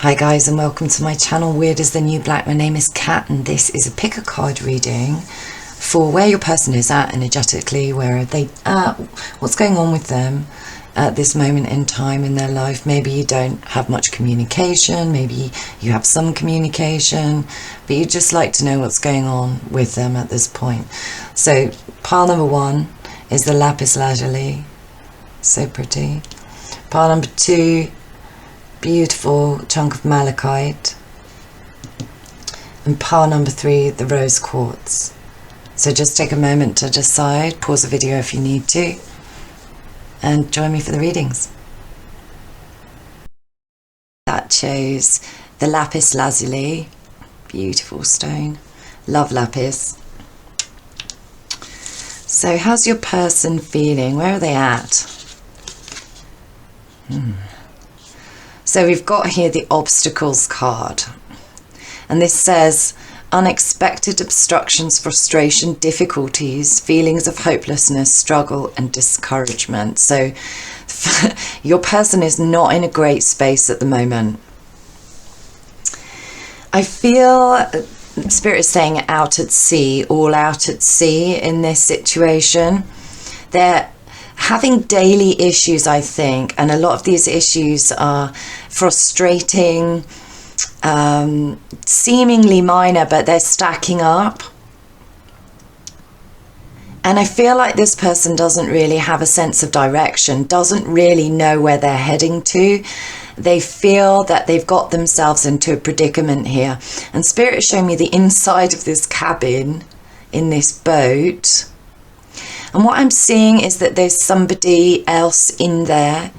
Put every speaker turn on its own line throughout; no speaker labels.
Hi guys, and welcome to my channel Weird as the New Black. My name is Kat and this is a pick a card reading for where your person is at energetically, where are they at, what's going on with them at this moment in time in their life. Maybe you don't have much communication, maybe you have some communication, but you just like to know what's going on with them at this point. So pile number one is the lapis lazuli, so pretty. Pile number two, beautiful chunk of malachite, and pile number three, the rose quartz. So just take a moment to decide, pause the video if you need to, and join me for the readings. That chose the lapis lazuli, beautiful stone, love lapis. So how's your person feeling? Where are they at? So we've got here the obstacles card, and this says unexpected obstructions, frustration, difficulties, feelings of hopelessness, struggle and discouragement. So your person is not in a great space at the moment. I feel Spirit is saying out at sea, all out at sea in this situation. They're having daily issues, I think, and a lot of these issues are frustrating, seemingly minor, but they're stacking up. And I feel like this person doesn't really have a sense of direction, doesn't really know where they're heading to. They feel that they've got themselves into a predicament here. And Spirit is showing me the inside of this cabin in this boat. And what I'm seeing is that there's somebody else in there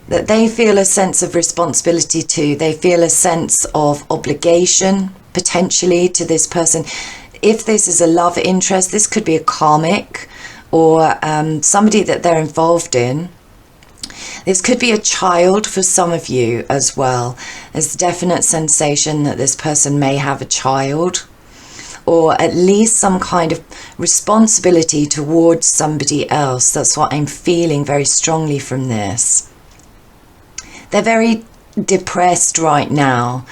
that they feel a sense of responsibility to. They feel a sense of obligation, potentially, to this person. If this is a love interest, this could be a karmic or somebody that they're involved in. This could be a child for some of you as well. There's a definite sensation that this person may have a child, or at least some kind of responsibility towards somebody else. That's what I'm feeling very strongly from this. They're very depressed right now,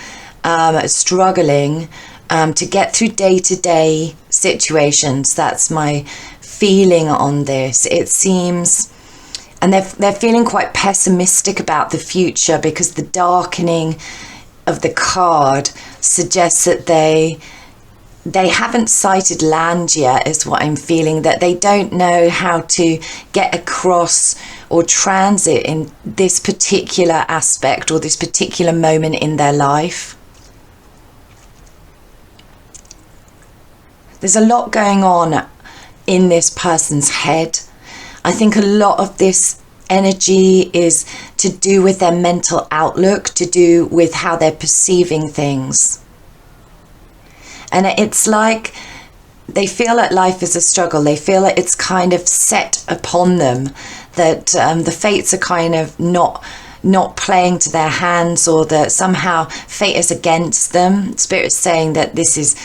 struggling to get through day-to-day situations. That's my feeling on this. It seems, and they're feeling quite pessimistic about the future, because the darkening of the card suggests that they haven't sighted land yet, is what I'm feeling, that they don't know how to get across or transit in this particular aspect or this particular moment in their life. There's a lot going on in this person's head. I think a lot of this energy is to do with their mental outlook, to do with how they're perceiving things. And it's like they feel that life is a struggle. They feel that it's kind of set upon them, that the fates are kind of not playing to their hands, or that somehow fate is against them. Spirit is saying that this is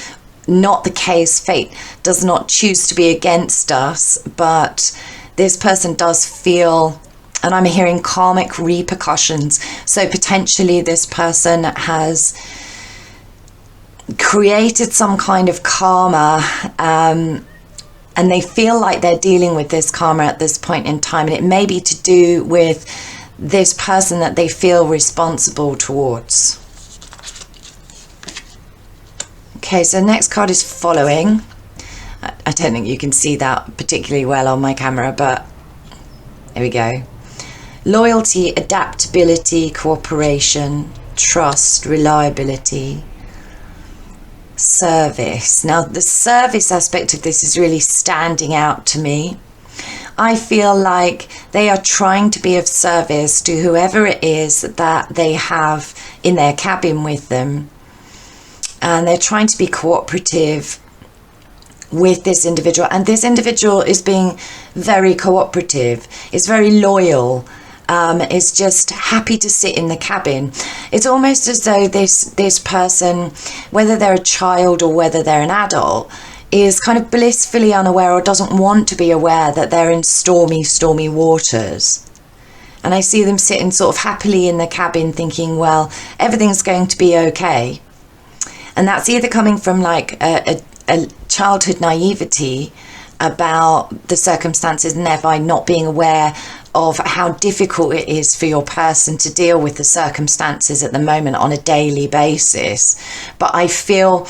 not the case. Fate does not choose to be against us, but this person does feel, and I'm hearing karmic repercussions. So potentially this person has created some kind of karma, and they feel like they're dealing with this karma at this point in time, and it may be to do with this person that they feel responsible towards. Okay, so the next card is following. I don't think you can see that particularly well on my camera, but there we go. Loyalty, adaptability, cooperation, trust, reliability, service. Now the service aspect of this is really standing out to me. I feel like they are trying to be of service to whoever it is that they have in their cabin with them, and they're trying to be cooperative with this individual, and this individual is being very cooperative, is very loyal, is just happy to sit in the cabin. It's almost as though this person, whether they're a child or whether they're an adult, is kind of blissfully unaware or doesn't want to be aware that they're in stormy waters. And I see them sitting sort of happily in the cabin thinking, well, everything's going to be okay. And that's either coming from like a childhood naivety about the circumstances, and thereby not being aware of how difficult it is for your person to deal with the circumstances at the moment on a daily basis. But I feel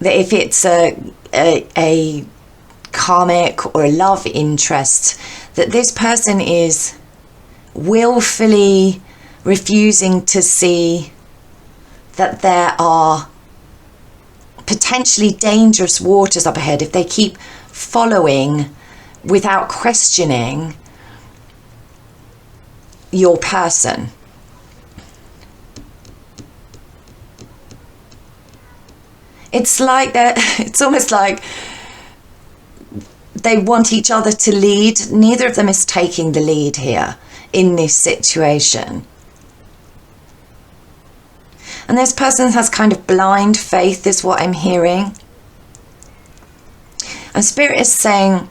that if it's a karmic or a love interest, that this person is willfully refusing to see that there are potentially dangerous waters up ahead if they keep following without questioning your person. It's like that. It's almost like they want each other to lead. Neither of them is taking the lead here in this situation. And this person has kind of blind faith, is what I'm hearing. And Spirit is saying,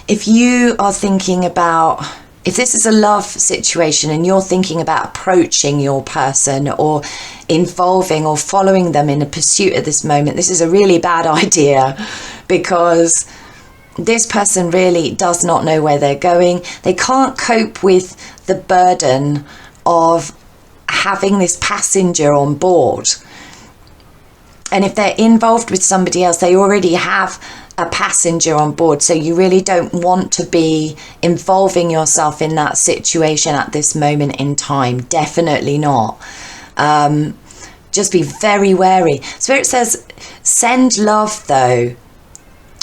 if you are thinking about, if this is a love situation and you're thinking about approaching your person or involving or following them in a pursuit at this moment, this is a really bad idea, because this person really does not know where they're going. They can't cope with the burden of having this passenger on board. And if they're involved with somebody else, they already have a passenger on board. So you really don't want to be involving yourself in that situation at this moment in time. Definitely not. Just be very wary. Spirit says, send love though.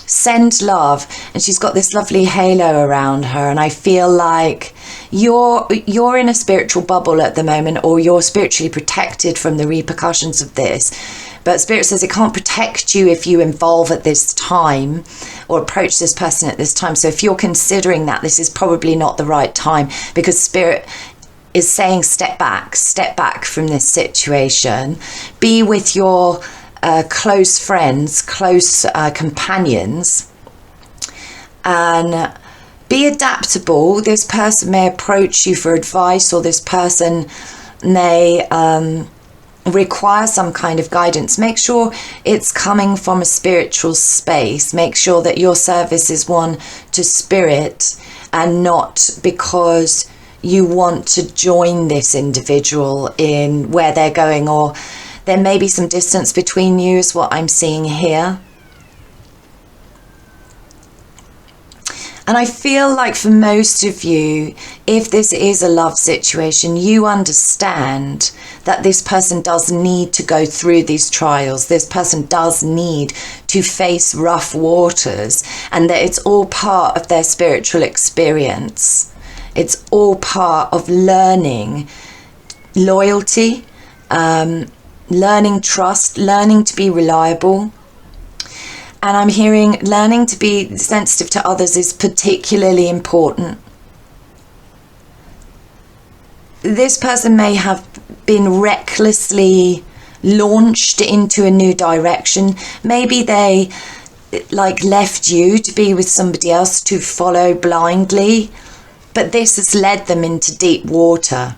Send love. And she's got this lovely halo around her, and I feel like you're in a spiritual bubble at the moment, or you're spiritually protected from the repercussions of this. But Spirit says it can't protect you if you involve at this time or approach this person at this time. So if you're considering that, this is probably not the right time, because Spirit is saying step back from this situation. Be with your close friends, close companions, and be adaptable. This person may approach you for advice, or this person may require some kind of guidance. Make sure it's coming from a spiritual space. Make sure that your service is one to Spirit, and not because you want to join this individual in where they're going, or there may be some distance between you, is what I'm seeing here. And I feel like for most of you, if this is a love situation, you understand that this person does need to go through these trials. This person does need to face rough waters, and that it's all part of their spiritual experience. It's all part of learning loyalty, learning trust, learning to be reliable. And I'm hearing learning to be sensitive to others is particularly important. This person may have been recklessly launched into a new direction. Maybe they left you to be with somebody else to follow blindly, but this has led them into deep water.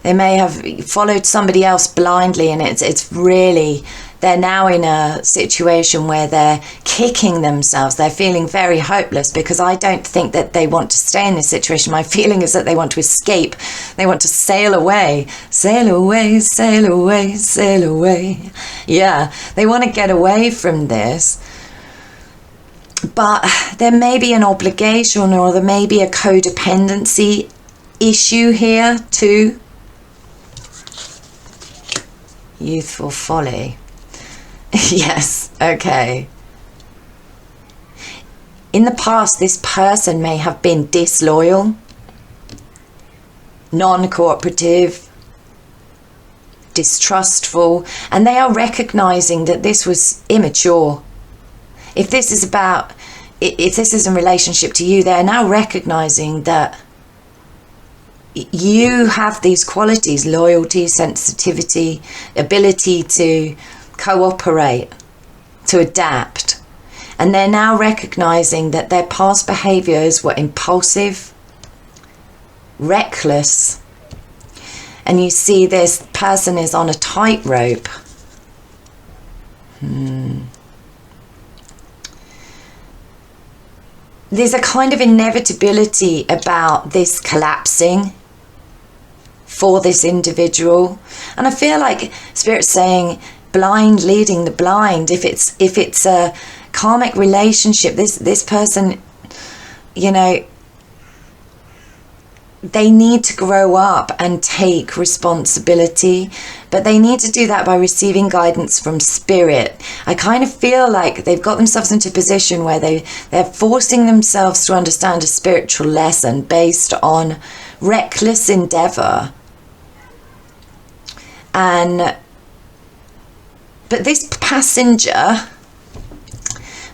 They may have followed somebody else blindly, and it's really, they're now in a situation where they're kicking themselves. They're feeling very hopeless, because I don't think that they want to stay in this situation. My feeling is that they want to escape. They want to sail away. Sail away, sail away, sail away. Yeah, they want to get away from this. But there may be an obligation, or there may be a codependency issue here too. Youthful folly. Yes, okay. In the past, this person may have been disloyal, non-cooperative, distrustful, and they are recognizing that this was immature. If this is in relationship to you, they're now recognizing that you have these qualities: loyalty, sensitivity, ability to cooperate, to adapt. And they're now recognizing that their past behaviors were impulsive, reckless. And you see this person is on a tightrope. There's a kind of inevitability about this collapsing for this individual. And I feel like Spirit's saying blind leading the blind. If it's a karmic relationship, this person, you know, they need to grow up and take responsibility, but they need to do that by receiving guidance from Spirit. I kind of feel like they've got themselves into a position where they're forcing themselves to understand a spiritual lesson based on reckless endeavor. But this passenger,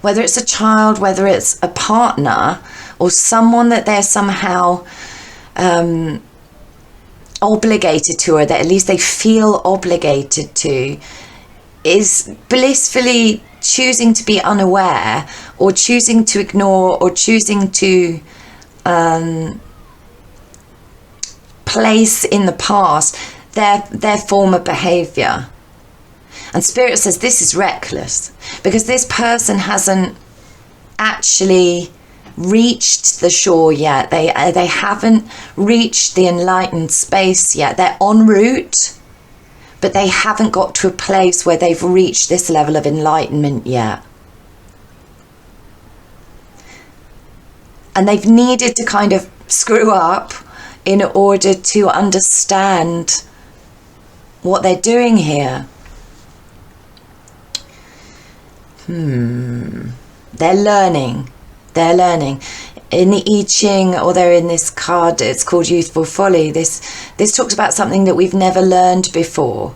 whether it's a child, whether it's a partner, or someone that they're somehow obligated to, or that at least they feel obligated to, is blissfully choosing to be unaware, or choosing to ignore, or choosing to place in the past their former behavior. And Spirit says this is reckless, because this person hasn't actually reached the shore yet. They haven't reached the enlightened space yet. They're en route, but they haven't got to a place where they've reached this level of enlightenment yet. And they've needed to kind of screw up in order to understand what they're doing here. They're learning. They're learning. In the I Ching, or they're in this card, it's called Youthful Folly. This talks about something that we've never learned before.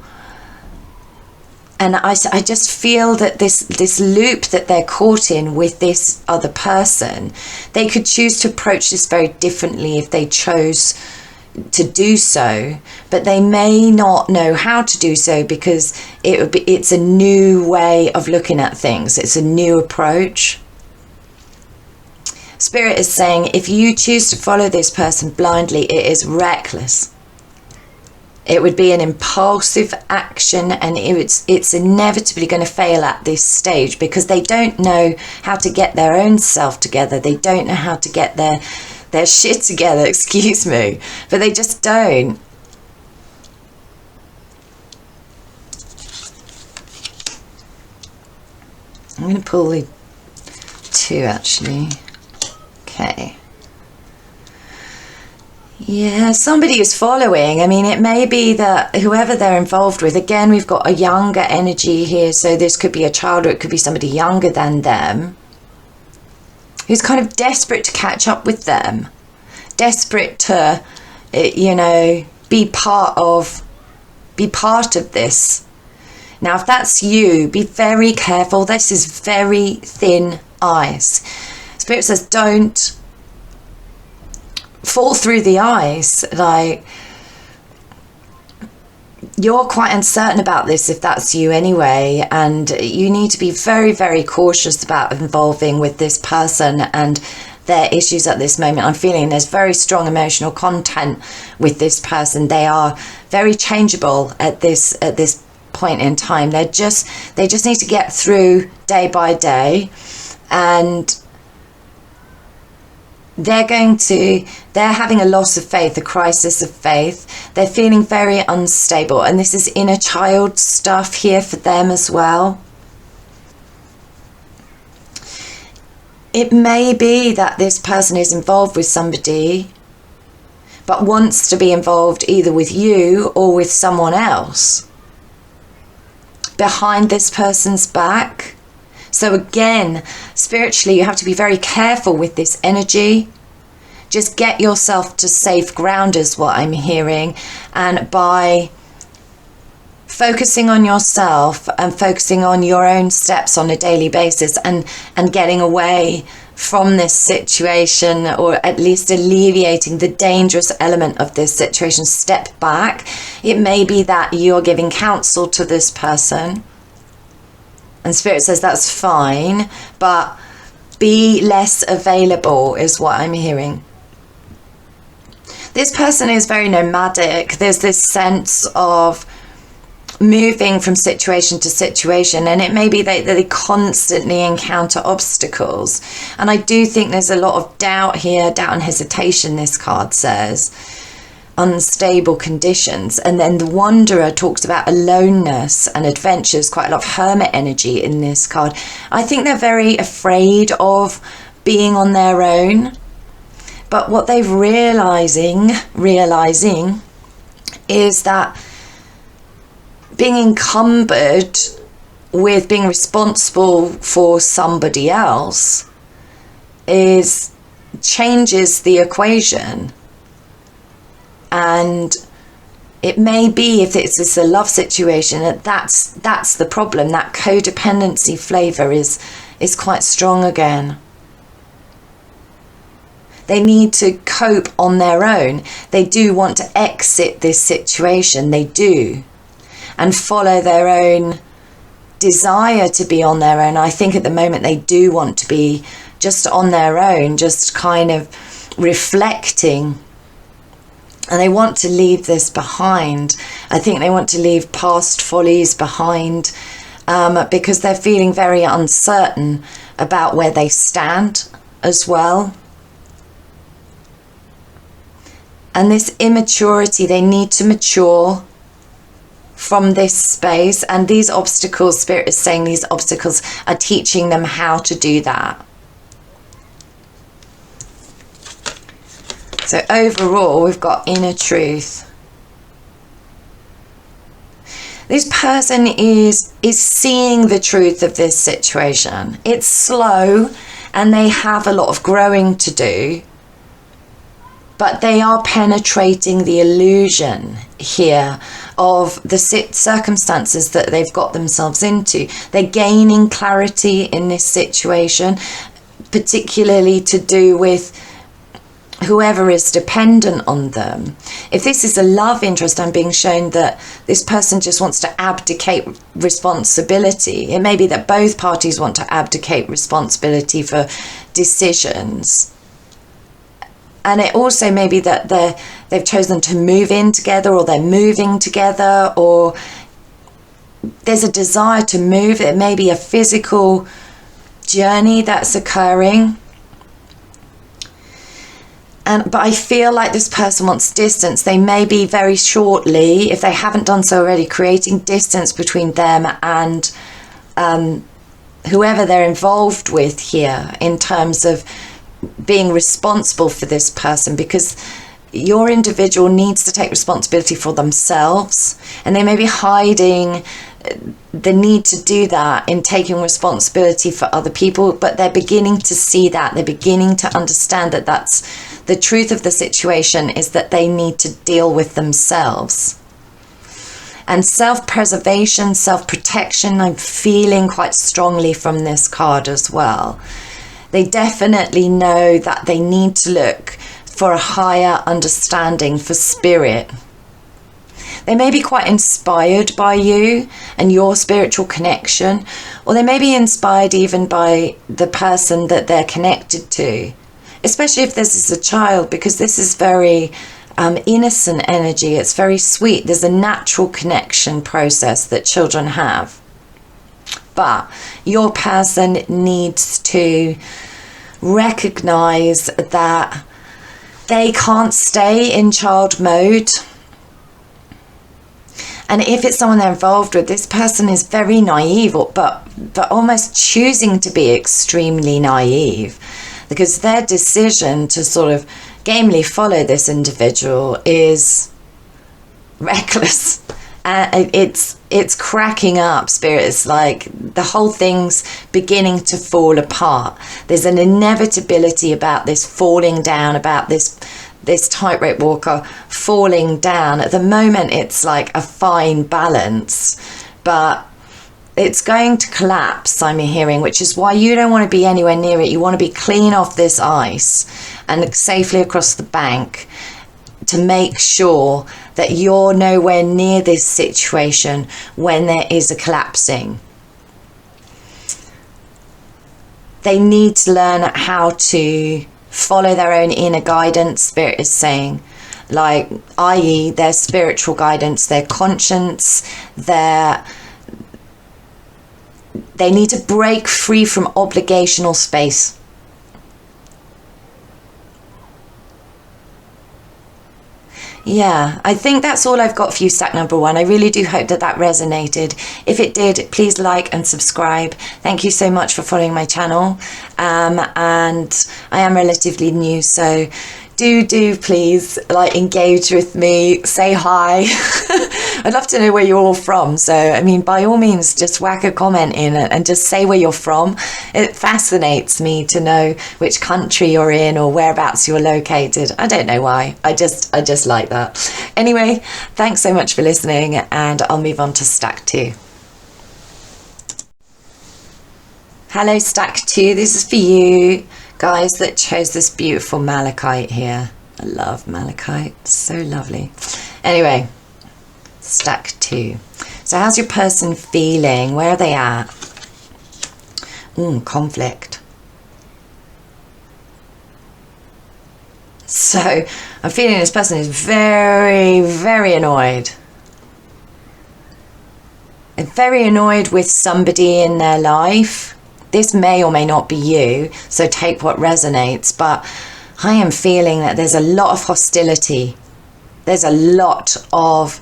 And I just feel that this loop that they're caught in with this other person, they could choose to approach this very differently if they chose to do so, but they may not know how to do so, because it's a new way of looking at things. It's a new approach. Spirit is saying if you choose to follow this person blindly, it is reckless. It would be an impulsive action, and it's inevitably going to fail at this stage, because they don't know how to get their own self together. They don't know how to get their shit together, excuse me, but they just don't. I'm going to pull the two actually. Okay. Yeah, somebody is following. I mean, it may be that whoever they're involved with, again, we've got a younger energy here, so this could be a child, or it could be somebody younger than them, who's kind of desperate to catch up with them, desperate to, you know, be part of this. Now, if that's you, be very careful. This is very thin ice. Spirit says don't fall through the ice. Like, you're quite uncertain about this if that's you anyway, and you need to be very, very cautious about involving with this person and their issues at this moment. I'm feeling there's very strong emotional content with this person. They are very changeable at this point in time. They just need to get through day by day, and they're having a loss of faith, a crisis of faith. They're feeling very unstable, and this is inner child stuff here for them as well. It may be that this person is involved with somebody, but wants to be involved either with you or with someone else behind this person's back. So again, spiritually, you have to be very careful with this energy. Just get yourself to safe ground is what I'm hearing. And by focusing on yourself and focusing on your own steps on a daily basis, and getting away from this situation, or at least alleviating the dangerous element of this situation, step back. It may be that you're giving counsel to this person, and Spirit says that's fine, but be less available is what I'm hearing. This person is very nomadic. There's this sense of moving from situation to situation, and it may be that they constantly encounter obstacles. And I do think there's a lot of doubt here, doubt and hesitation, this card says. Unstable conditions. And then the Wanderer talks about aloneness and adventures, quite a lot of hermit energy in this card. I think they're very afraid of being on their own, but what they're realizing is that being encumbered with being responsible for somebody else changes the equation. And it may be, if it's a love situation, that's the problem. That codependency flavor is quite strong again. They need to cope on their own. They do want to exit this situation. They do. And follow their own desire to be on their own. I think at the moment they do want to be just on their own, just kind of reflecting. And they want to leave this behind. I think they want to leave past follies behind, because they're feeling very uncertain about where they stand as well. And this immaturity, they need to mature from this space. And these obstacles, Spirit is saying these obstacles are teaching them how to do that. So overall, we've got inner truth. This person is seeing the truth of this situation. It's slow and they have a lot of growing to do, but they are penetrating the illusion here of the circumstances that they've got themselves into. They're gaining clarity in this situation, particularly to do with whoever is dependent on them. If this is a love interest, I'm being shown that this person just wants to abdicate responsibility. It may be that both parties want to abdicate responsibility for decisions. And it also may be that they've chosen to move in together, or they're moving together, or there's a desire to move. It may be a physical journey that's occurring. But I feel like this person wants distance. They may be very shortly, if they haven't done so already, creating distance between them and whoever they're involved with here, in terms of being responsible for this person, because your individual needs to take responsibility for themselves, and they may be hiding the need to do that in taking responsibility for other people, but they're beginning to see that. They're beginning to understand that that's the truth of the situation, is that they need to deal with themselves. And self-preservation, self-protection, I'm feeling quite strongly from this card as well. They definitely know that they need to look for a higher understanding, for spirit. They may be quite inspired by you and your spiritual connection, or they may be inspired even by the person that they're connected to, especially if this is a child, because this is very innocent energy. It's very sweet. There's a natural connection process that children have. But your person needs to recognize that they can't stay in child mode. And if it's someone they're involved with, this person is very naive, but almost choosing to be extremely naive, because their decision to sort of gamely follow this individual is reckless. It's cracking up, Spirit. It's like the whole thing's beginning to fall apart. There's an inevitability about this falling down, about this tightrope walker falling down. At the moment, it's like a fine balance, but it's going to collapse, I'm hearing, which is why you don't want to be anywhere near it. You want to be clean off this ice and safely across the bank, to make sure that you're nowhere near this situation when there is a collapsing. They need to learn how to follow their own inner guidance, Spirit is saying, like, i.e. their spiritual guidance, their conscience, they need to break free from obligational space. Yeah, I think that's all I've got for you, stack number one. I really do hope that that resonated. If it did, please like and subscribe. Thank you so much for following my channel. And I am relatively new, so do please like engage with me, say hi. I'd love to know where you're all from. So, I mean, by all means, just whack a comment in and just say where you're from. It fascinates me to know which country you're in or whereabouts you're located. I don't know why. I just like that. Anyway, thanks so much for listening, and I'll move on to stack two. Hello, stack two. This is for you guys that chose this beautiful malachite here. I love malachite, so lovely. Anyway, stack two. So how's your person feeling? Where are they at? Conflict. So I'm feeling this person is very, very annoyed. They're very annoyed with somebody in their life. This may or may not be you, so take what resonates, but I am feeling that there's a lot of hostility. There's a lot of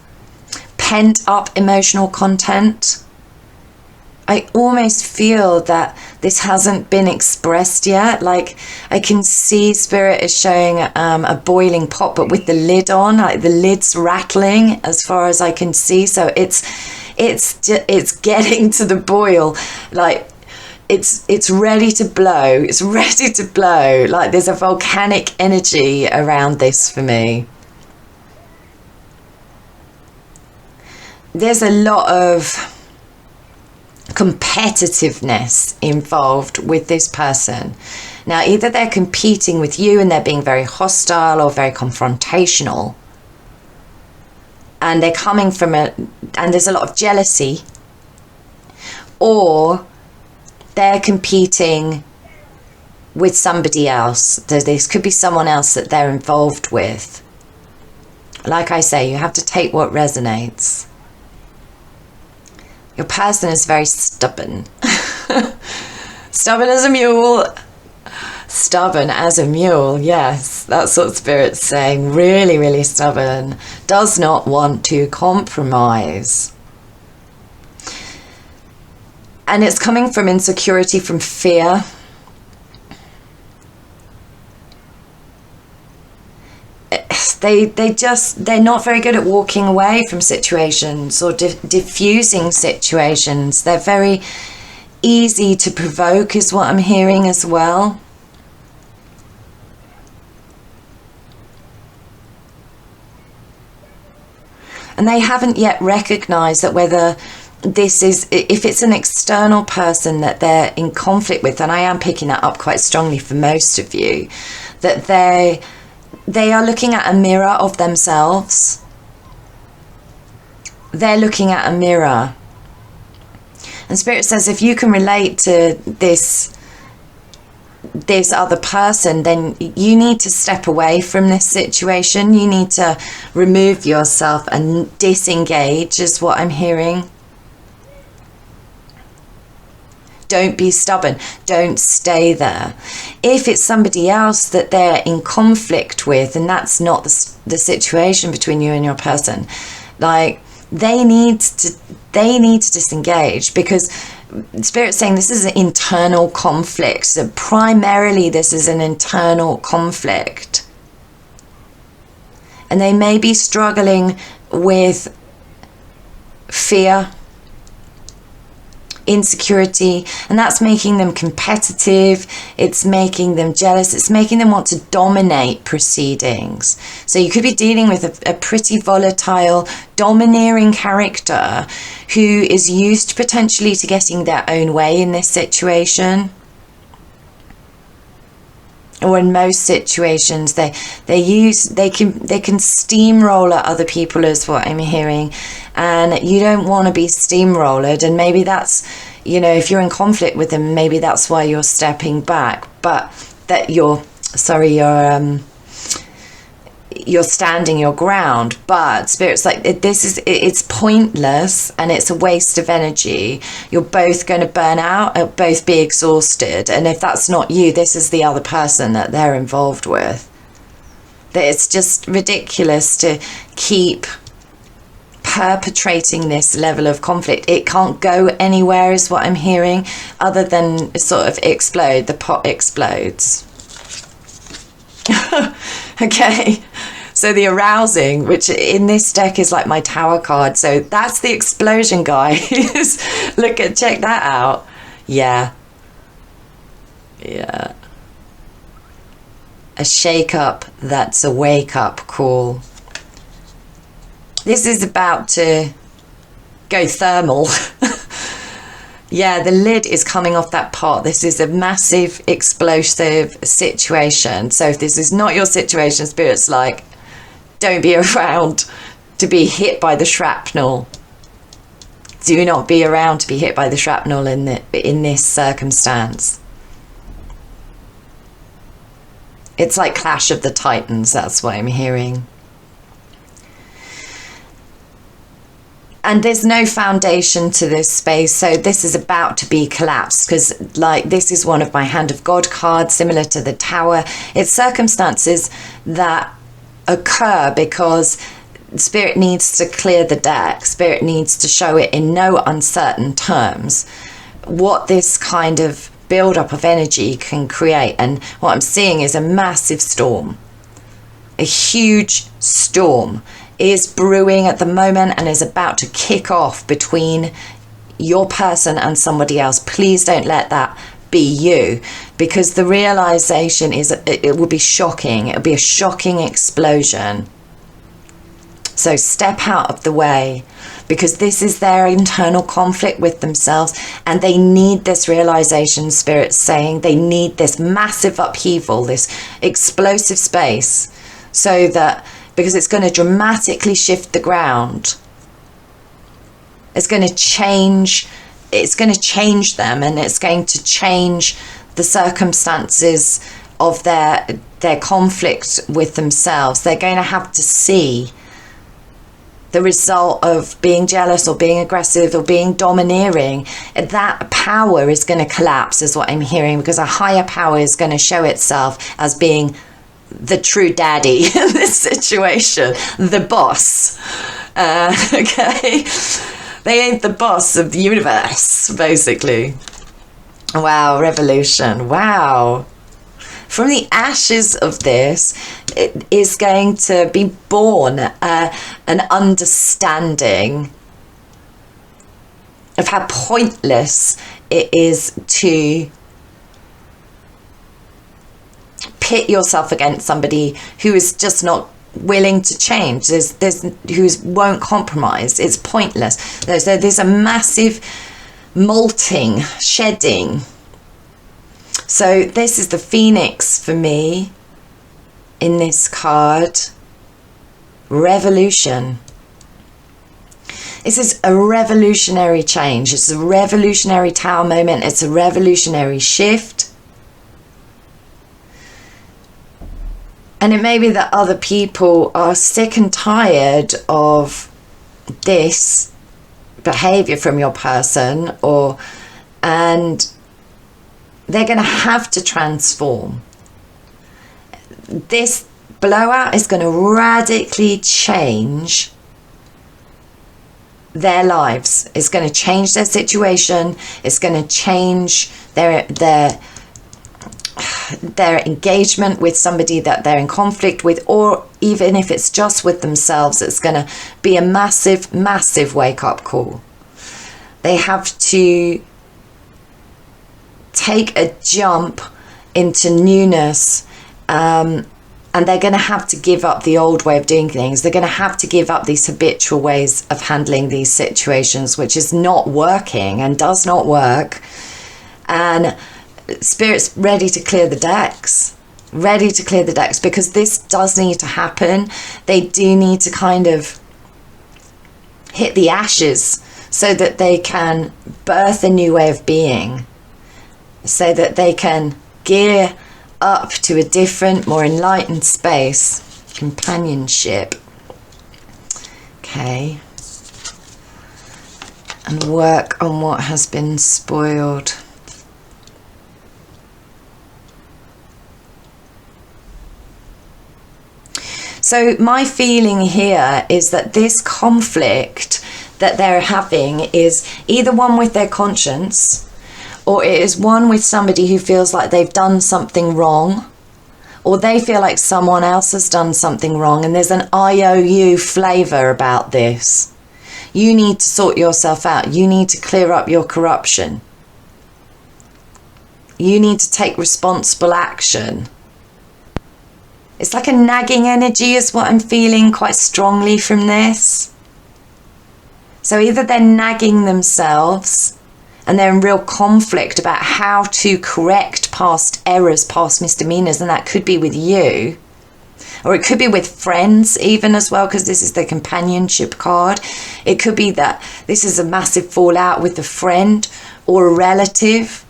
pent up emotional content. I almost feel that this hasn't been expressed yet. Like, I can see Spirit is showing a boiling pot, but with the lid on, like the lid's rattling as far as I can see. So it's getting to the boil. Like, it's ready to blow. It's ready to blow. Like, there's a volcanic energy around this for me. There's a lot of competitiveness involved with this person. Now, either they're competing with you and they're being very hostile or very confrontational, and they're coming from and there's a lot of jealousy, or they're competing with somebody else. This could be someone else that they're involved with. Like I say, you have to take what resonates. Your person is very stubborn. Stubborn as a mule. Stubborn as a mule, yes. That's what Spirit's saying. Really, really stubborn. Does not want to compromise. And it's coming from insecurity, from fear. They're not very good at walking away from situations or diffusing situations. They're very easy to provoke, is what I'm hearing as well. And they haven't yet recognized that whether this is, if it's an external person that they're in conflict with, and I am picking that up quite strongly for most of you, that they are looking at a mirror of themselves. They're looking at a mirror. And Spirit says, if you can relate to this other person, then you need to step away from this situation. You need to remove yourself and disengage, is what I'm hearing. Don't be stubborn. Don't stay there. If it's somebody else that they're in conflict with, and that's not the situation between you and your person, like, they need to disengage, because Spirit's saying this is an internal conflict. So primarily this is an internal conflict. And they may be struggling with fear, insecurity, and that's making them competitive. It's making them jealous. It's making them want to dominate proceedings. So you could be dealing with a pretty volatile, domineering character who is used potentially to getting their own way in this situation. Or in most situations, they can steamroller other people, is what I'm hearing, and you don't want to be steamrollered. And maybe that's, you know, if you're in conflict with them, maybe that's why you're stepping back. But that you're you're standing your ground, but Spirit's like, it's pointless and it's a waste of energy. You're both going to burn out and both be exhausted. And if that's not you, this is the other person that they're involved with. That it's just ridiculous to keep perpetrating this level of conflict. It can't go anywhere is what I'm hearing, other than sort of explode. The pot explodes. Okay, so the arousing, which in this deck is like my Tower card, so that's the explosion, guys. Check that out. Yeah, a shake up that's a wake up call. This is about to go thermal. Yeah, the lid is coming off that pot. This is a massive explosive situation. So if this is not your situation, Spirit's like, don't be around to be hit by the shrapnel. Do not be around to be hit by the shrapnel in this circumstance. It's like Clash of the Titans, that's what I'm hearing. And there's no foundation to this space, so this is about to be collapsed, because like this is one of my Hand of God cards, similar to the Tower. It's circumstances that occur because Spirit needs to clear the deck. Spirit needs to show it in no uncertain terms what this kind of build-up of energy can create. And what I'm seeing is a massive storm. A huge storm is brewing at the moment and is about to kick off between your person and somebody else. Please don't let that be you, because the realization is it will be shocking. It'll be a shocking explosion. So step out of the way, because this is their internal conflict with themselves, and they need this realization. Spirit's saying they need this massive upheaval, this explosive space, so that, because it's going to dramatically shift the ground. It's going to change them, and it's going to change the circumstances of their conflict with themselves. They're going to have to see the result of being jealous or being aggressive or being domineering. That power is going to collapse, is what I'm hearing, because a higher power is going to show itself as being the true daddy in this situation, the boss. Okay, they ain't the boss of the universe, basically. Wow, revolution. Wow. From the ashes of this, it is going to be born an understanding of how pointless it is to pit yourself against somebody who is just not willing to change. Who won't compromise. It's pointless. There's a massive molting, shedding. So this is the Phoenix for me in this card. Revolution. This is a revolutionary change. It's a revolutionary Tower moment. It's a revolutionary shift. And it may be that other people are sick and tired of this behavior from your person, and they're going to have to transform. This blowout is going to radically change their lives. It's going to change their situation. It's going to change their engagement with somebody that they're in conflict with, or even if it's just with themselves. It's going to be a massive, massive wake-up call. They have to take a jump into newness, and they're going to have to give up the old way of doing things. They're going to have to give up these habitual ways of handling these situations, which is not working and does not work. And Spirit's ready to clear the decks. Ready to clear the decks, because this does need to happen. They do need to kind of hit the ashes so that they can birth a new way of being, so that they can gear up to a different, more enlightened space. companionship. Okay. And work on what has been spoiled. So my feeling here is that this conflict that they're having is either one with their conscience, or it is one with somebody who feels like they've done something wrong, or they feel like someone else has done something wrong, and there's an IOU flavour about this. You need to sort yourself out. You need to clear up your corruption. You need to take responsible action. It's like a nagging energy is what I'm feeling quite strongly from this. So either they're nagging themselves and they're in real conflict about how to correct past errors, past misdemeanors, and that could be with you. Or it could be with friends even as well, because this is the companionship card. It could be that this is a massive fallout with a friend or a relative.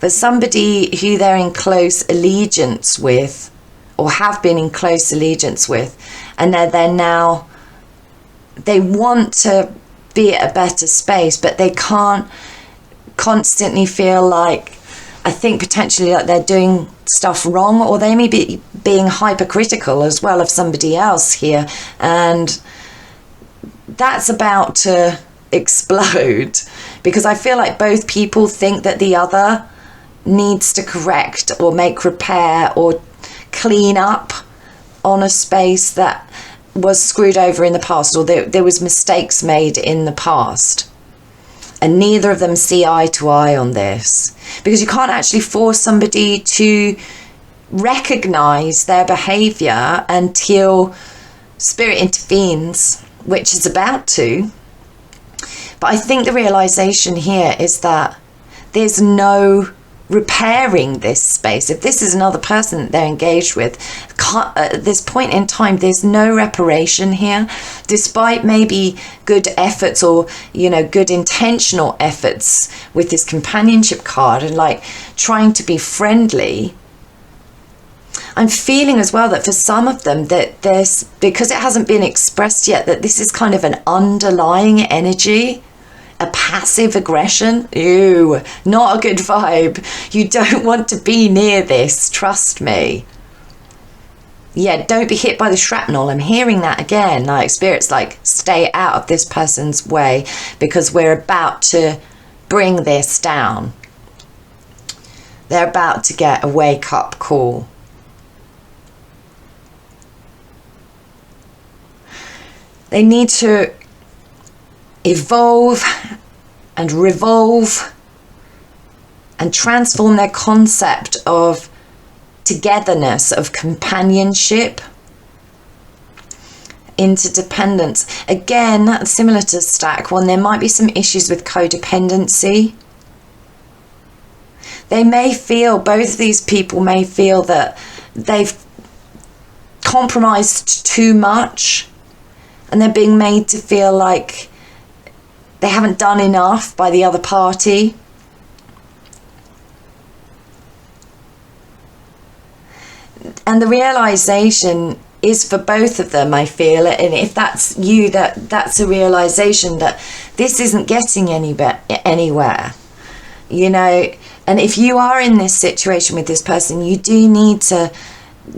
But somebody who they're in close allegiance with, or have been in close allegiance with, and they're now, they want to be at a better space, but they can't constantly feel like, I think potentially like they're doing stuff wrong, or they may be being hypercritical as well of somebody else here, and that's about to explode, because I feel like both people think that the other needs to correct or make repair or clean up on a space that was screwed over in the past, or there was mistakes made in the past, and neither of them see eye to eye on this, because you can't actually force somebody to recognize their behavior until spirit intervenes, which is about to. But I think the realization here is that there's no repairing this space. If this is another person that they're engaged with, at this point in time, there's no reparation here, despite maybe good efforts, or good intentional efforts with this companionship card and like trying to be friendly. I'm feeling as well that for some of them that there's, because it hasn't been expressed yet, that this is kind of an underlying energy, a passive aggression. Ew, not a good vibe. You don't want to be near this, trust me. Yeah, don't be hit by the shrapnel. I'm hearing that again. Like spirit's like, stay out of this person's way, because we're about to bring this down. They're about to get a wake-up call. They need to evolve and revolve and transform their concept of togetherness, of companionship, into dependence. Again, similar to stack one, there might be some issues with codependency. They may feel, both of these people may feel that they've compromised too much, and they're being made to feel like they haven't done enough by the other party. And the realization is for both of them, I feel, and if that's you, that's a realization that this isn't getting anywhere, and if you are in this situation with this person, you do need to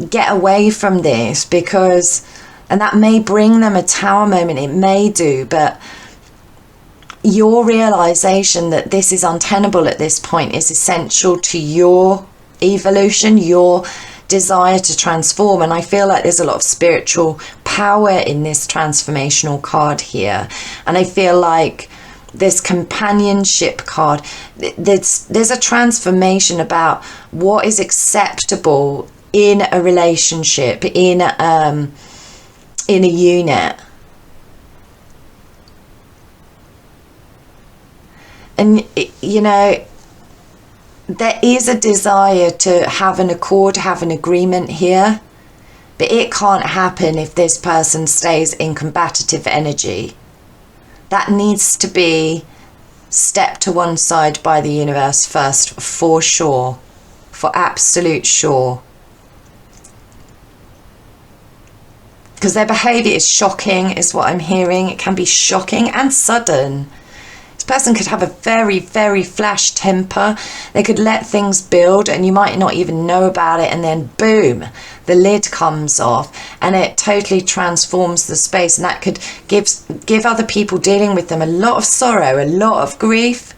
get away from this, because, and that may bring them a tower moment, it may do, but your realization that this is untenable at this point is essential to your evolution, your desire to transform. And I feel like there's a lot of spiritual power in this transformational card here, and I feel like this companionship card, there's a transformation about what is acceptable in a relationship, in a unit. And there is a desire to have an accord, have an agreement here, but it can't happen if this person stays in combative energy. That needs to be stepped to one side by the universe first, for sure, for absolute sure. because their behavior is shocking, is what I'm hearing. It can be shocking and sudden. This person could have a very, very flash temper. They could let things build and you might not even know about it, and then boom, the lid comes off and it totally transforms the space, and that could give other people dealing with them a lot of sorrow, a lot of grief.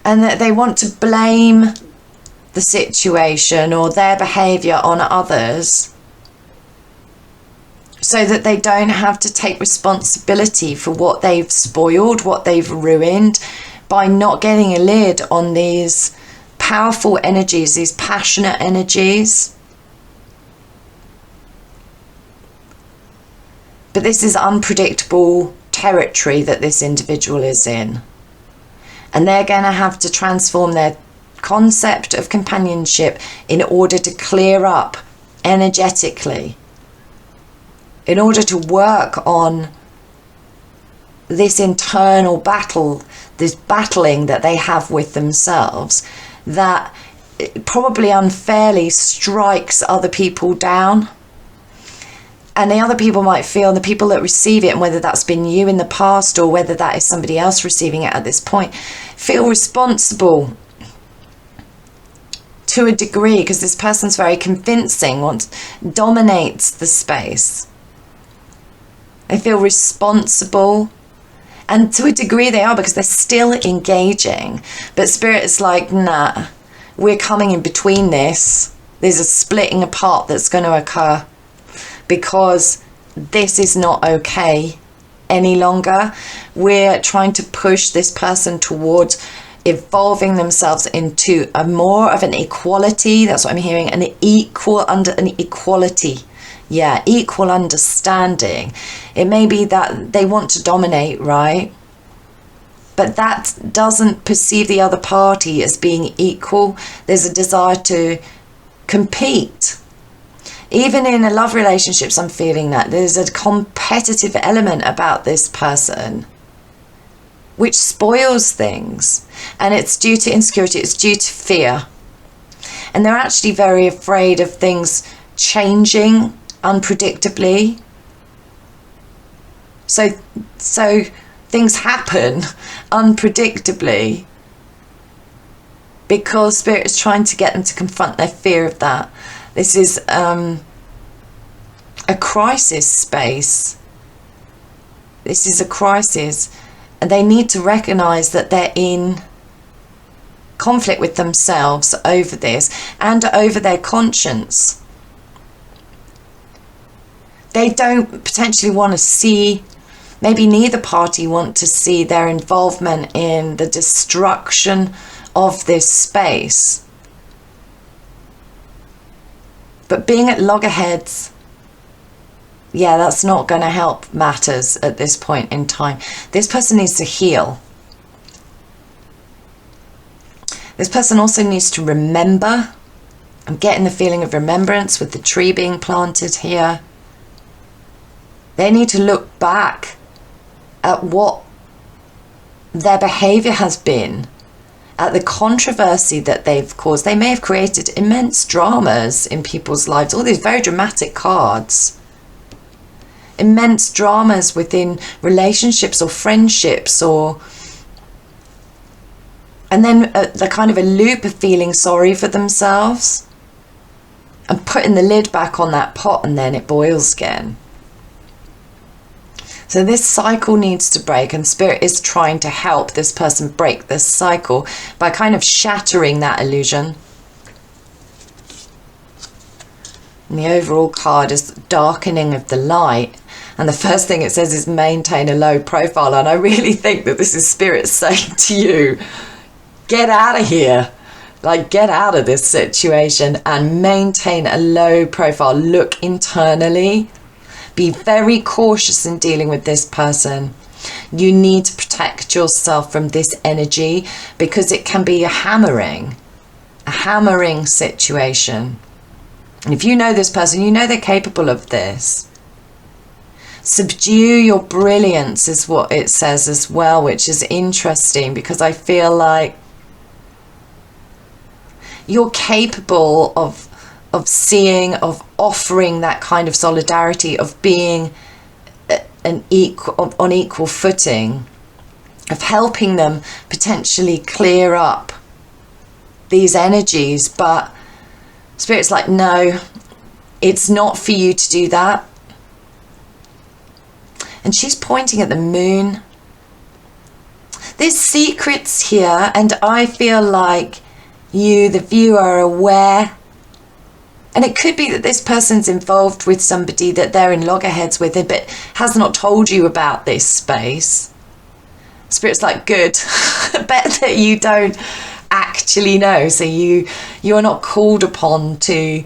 And that they want to blame the situation or their behavior on others, so that they don't have to take responsibility for what they've spoiled, what they've ruined, by not getting a lid on these powerful energies, these passionate energies. But this is unpredictable territory that this individual is in. And they're going to have to transform their concept of companionship in order to clear up energetically, in order to work on this internal battle, this battling that they have with themselves, that probably unfairly strikes other people down. And the other people might feel, the people that receive it, and whether that's been you in the past or whether that is somebody else receiving it at this point, feel responsible to a degree, because this person's very convincing, dominates the space. They feel responsible, and to a degree they are, because they're still engaging. But Spirit is like, nah, we're coming in between this. There's a splitting apart that's going to occur, because this is not okay any longer. We're trying to push this person towards evolving themselves into a more of an equality. That's what I'm hearing, an equality. Yeah, equal understanding. It may be that they want to dominate, right? But that doesn't perceive the other party as being equal. There's a desire to compete. Even in a love relationships, I'm feeling that there's a competitive element about this person, which spoils things. And it's due to insecurity, it's due to fear. And they're actually very afraid of things changing unpredictably. So things happen unpredictably because Spirit is trying to get them to confront their fear of that. This is a crisis space. This is a crisis. And they need to recognize that they're in conflict with themselves over this and over their conscience. They don't potentially want to see, maybe neither party want to see their involvement in the destruction of this space. But being at loggerheads, yeah, that's not going to help matters at this point in time. This person needs to heal. This person also needs to remember. I'm getting the feeling of remembrance with the tree being planted here. They need to look back at what their behavior has been, at the controversy that they've caused. They may have created immense dramas in people's lives, all these very dramatic cards. Immense dramas within relationships or friendships, and then the kind of a loop of feeling sorry for themselves and putting the lid back on that pot, and then it boils again. So this cycle needs to break, and Spirit is trying to help this person break this cycle by kind of shattering that illusion. And the overall card is darkening of the light. And the first thing it says is maintain a low profile. And I really think that this is Spirit saying to you, get out of here. Like, get out of this situation and maintain a low profile. Look internally. Be very cautious in dealing with this person. You need to protect yourself from this energy because it can be a hammering situation. And if you know this person, you know they're capable of this. Subdue your brilliance is what it says as well, which is interesting because I feel like you're capable of of seeing, of offering that kind of solidarity, of being on equal footing, of helping them potentially clear up these energies. But Spirit's like, no, it's not for you to do that. And she's pointing at the moon. There's secrets here, and I feel like you, the viewer, are aware. And it could be that this person's involved with somebody that they're in loggerheads with, but has not told you about this space. Spirit's like, good. Bet that you don't actually know. So you are not called upon to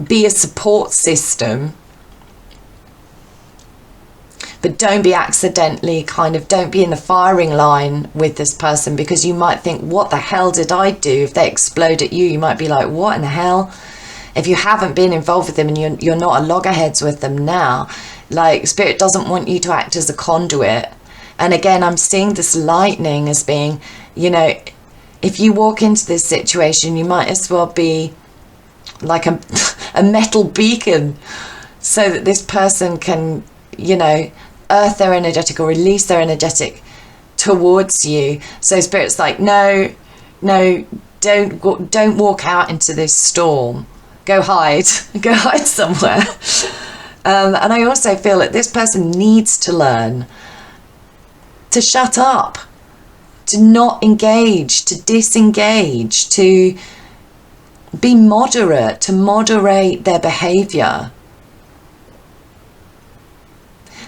be a support system. But don't be accidentally don't be in the firing line with this person, because you might think, what the hell did I do? If they explode at you, you might be like, what in the hell? If you haven't been involved with them and you're not at loggerheads with them now, like, Spirit doesn't want you to act as a conduit. And again, I'm seeing this lightning as being, you know, if you walk into this situation, you might as well be like a metal beacon, so that this person can, you know, earth their energetic or release their energetic towards you. So Spirit's like, no, don't walk out into this storm. Go hide. Go hide somewhere. And I also feel that this person needs to learn to shut up, to not engage, to disengage, to be moderate, to moderate their behavior.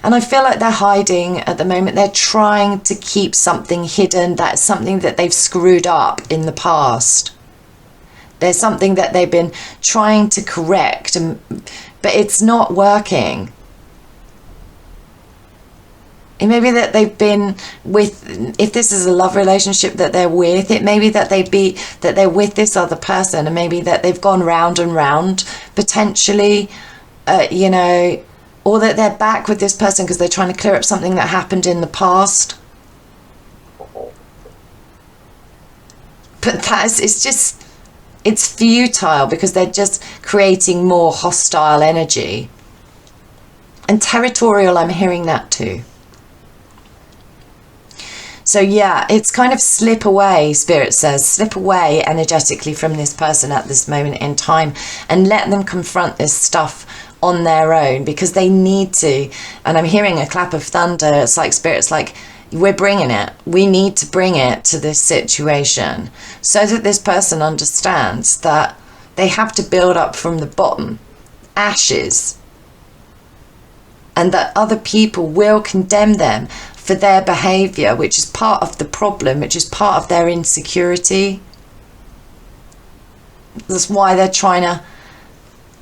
And I feel like they're hiding at the moment. They're trying to keep something hidden. That's something that they've screwed up in the past. There's something that they've been trying to correct, but it's not working. It may be that they've been with, if this is a love relationship that they're with, it may be that they're with this other person, and maybe that they've gone round and round, potentially, you know, or that they're back with this person because they're trying to clear up something that happened in the past. But it's futile, because they're just creating more hostile energy. And territorial, I'm hearing that too. So yeah, it's kind of slip away, Spirit says, slip away energetically from this person at this moment in time, and let them confront this stuff on their own, because they need to. And I'm hearing a clap of thunder. It's like Spirit's like, we're bringing it. We need to bring it to this situation, so that this person understands that they have to build up from the bottom, ashes, and that other people will condemn them for their behavior, which is part of the problem, which is part of their insecurity. That's why they're trying to,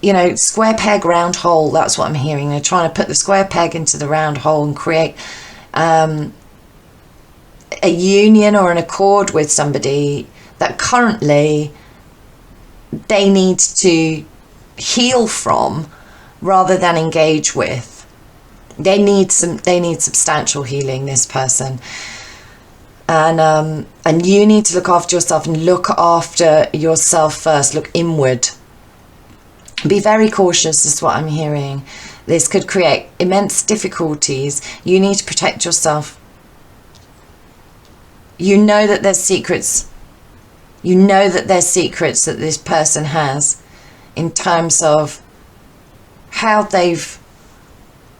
you know, square peg, round hole. That's what I'm hearing. They're trying to put the square peg into the round hole and create a union or an accord with somebody that currently they need to heal from rather than engage with. They need substantial healing, this person. And you need to look after yourself, and look after yourself first. Look inward. Be very cautious is what I'm hearing. This could create immense difficulties. You need to protect yourself. You know that there's secrets. You know that there's secrets that this person has in terms of how they've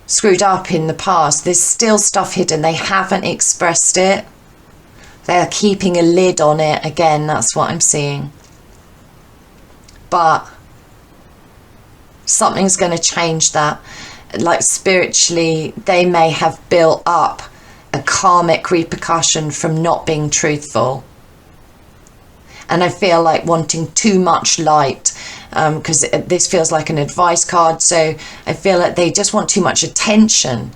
screwed up in the past. There's still stuff hidden. They haven't expressed it. They're keeping a lid on it. Again, that's what I'm seeing. But something's going to change that. Like spiritually, they may have built up a karmic repercussion from not being truthful. And I feel like wanting too much light, because this feels like an advice card. So I feel like they just want too much attention.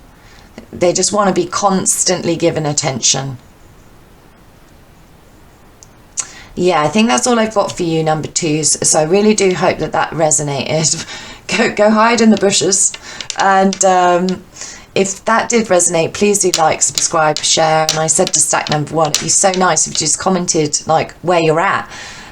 They just want to be constantly given attention. Yeah, I think that's all I've got for you, number twos. So I really do hope that that resonated. Go hide in the bushes. And if that did resonate, please do like, subscribe, share. And I said to stack number one, it'd be so nice if you just commented like where you're at.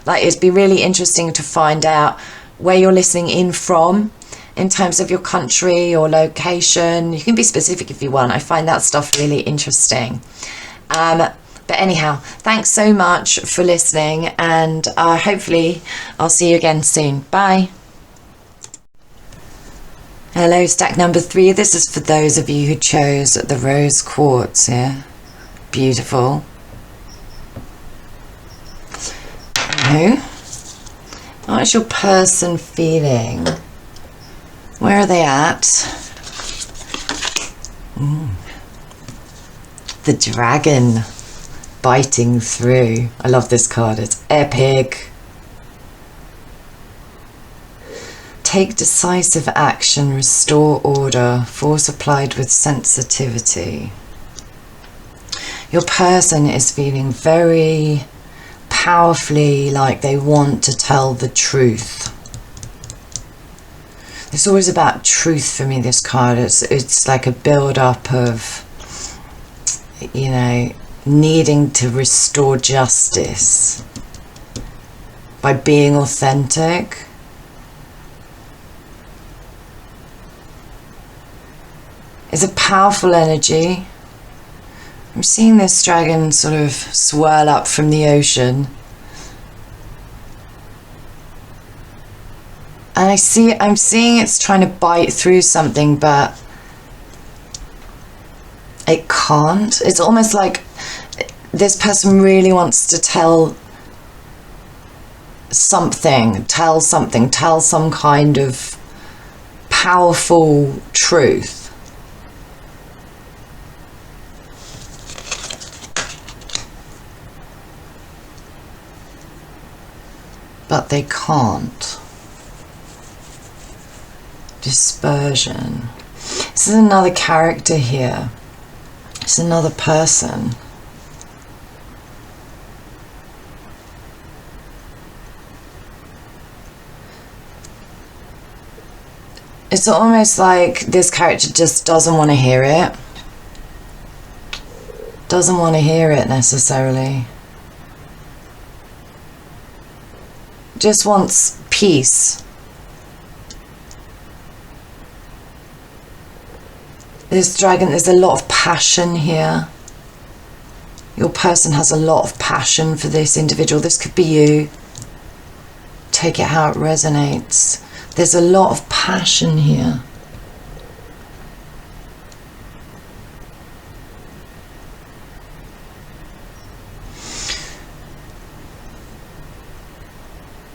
Like, it'd be really interesting to find out where you're listening in from in terms of your country or location. You can be specific if you want. I find that stuff really interesting. But anyhow, thanks so much for listening, and hopefully I'll see you again soon. Bye. Hello, stack number 3. This is for those of you who chose the rose quartz here. Beautiful. Hello. What is your person feeling? Where are they at? The dragon biting through. I love this card. It's epic. Take decisive action, restore order, force applied with sensitivity. Your person is feeling very powerfully like they want to tell the truth. It's always about truth for me, this card. It's like a build-up of, you know, needing to restore justice by being authentic. It's a powerful energy. I'm seeing this dragon sort of swirl up from the ocean. And I'm seeing it's trying to bite through something, but it can't. It's almost like this person really wants to tell something, tell some kind of powerful truth. But they can't. Dispersion. This is another character here. It's another person. It's almost like this character just doesn't want to hear it. Doesn't want to hear it necessarily. Just wants peace. This dragon, there's a lot of passion here. Your person has a lot of passion for this individual. This could be you. Take it how it resonates. There's a lot of passion here.